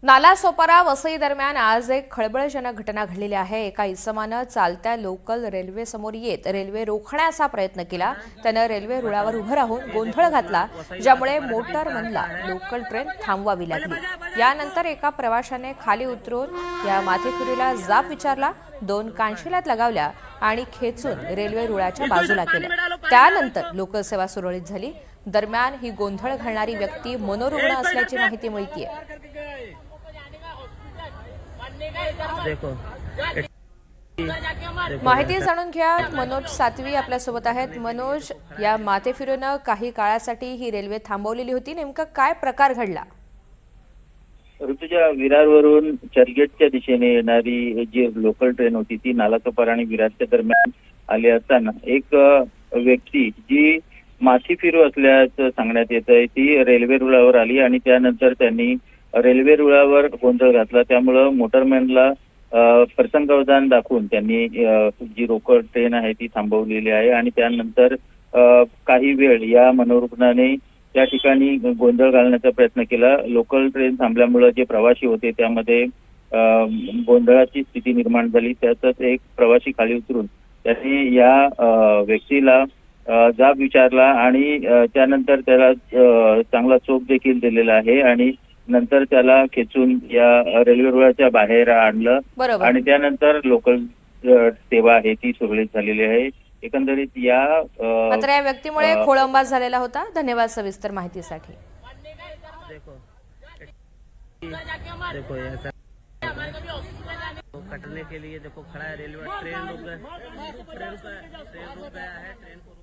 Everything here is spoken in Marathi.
नालासोपारा वसई दरम्यान आज एक खळबळजनक घटना घडलेली आहे। एका इसमानं चालत्या लोकल रेल्वे समोर येत रेल्वे रोखण्याचा प्रयत्न केला। त्यानं रेल्वे रुळावर उभं राहून गोंधळ घातला, ज्यामुळे मोटरमनला लोकल ट्रेन थांबवावी लागली। यानंतर एका प्रवाशाने खाली उतरून या माथेफिरूला जाब विचारला, दोन कानशिलात लगावल्या आणि खेचून रेल्वे रुळाच्या बाजूला केलं। त्यानंतर लोकल सेवा सुरळीत झाली। दरम्यान ही गोंधळ घालणारी व्यक्ती मनोरुग्ण असल्याची माहिती मिळतेय। माहिती जाणून घ्या, मनोज सातवी आपल्यासोबत आहेत। मनोज, या माथेफिरूनं काही काळासाठी ही रेल्वे थांबवलेली होती, नेमका काय प्रकार घडला? ऋतुजा, विरारवरून चर्चगेटच्या दिशेने येणारी जी लोकल ट्रेन होती ती नालासोपारा आणि विरारच्या दरम्यान आली असताना एक व्यक्ती जी माथेफिरू असल्याचं सांगण्यात येत आहे ती रेल्वे रुळावर आली आणि त्यानंतर त्यांनी रेल्वे रुळावर गोंधळ घातला। त्यामुळं मोटरमॅनला प्रसंगावधान दाखवून त्यांनी जी रोकड ट्रेन आहे ती थांबवलेली आहे आणि त्यानंतर काही वेळ या मनोरुग्णाने त्या ठिकाणी गोंधळ घालण्याचा प्रयत्न केला। लोकल ट्रेन थांबल्यामुळे जे प्रवासी होते त्यामध्ये गोंधळाची स्थिती निर्माण झाली। त्यातच एक प्रवासी खाली उतरून त्यांनी या व्यक्तीला जाब विचारला आणि त्यानंतर त्याला चांगला चोप देखील दिलेला आहे आणि नंतर त्याला खेचून या रेल्वे रुळाच्या बाहेर आणलं आणि त्यानंतर लोकल सेवा आहे ती सुरळीत झालेली आहे। एकंदरीत मात्र या व्यक्तीमुळे खोळंबा झालेला होता। धन्यवाद सविस्तर माहितीसाठी। कटने के लिए देखो खड़ा है रेलवे, ट्रेन रुक गया है, ट्रेन रुक गया है, ट्रेन को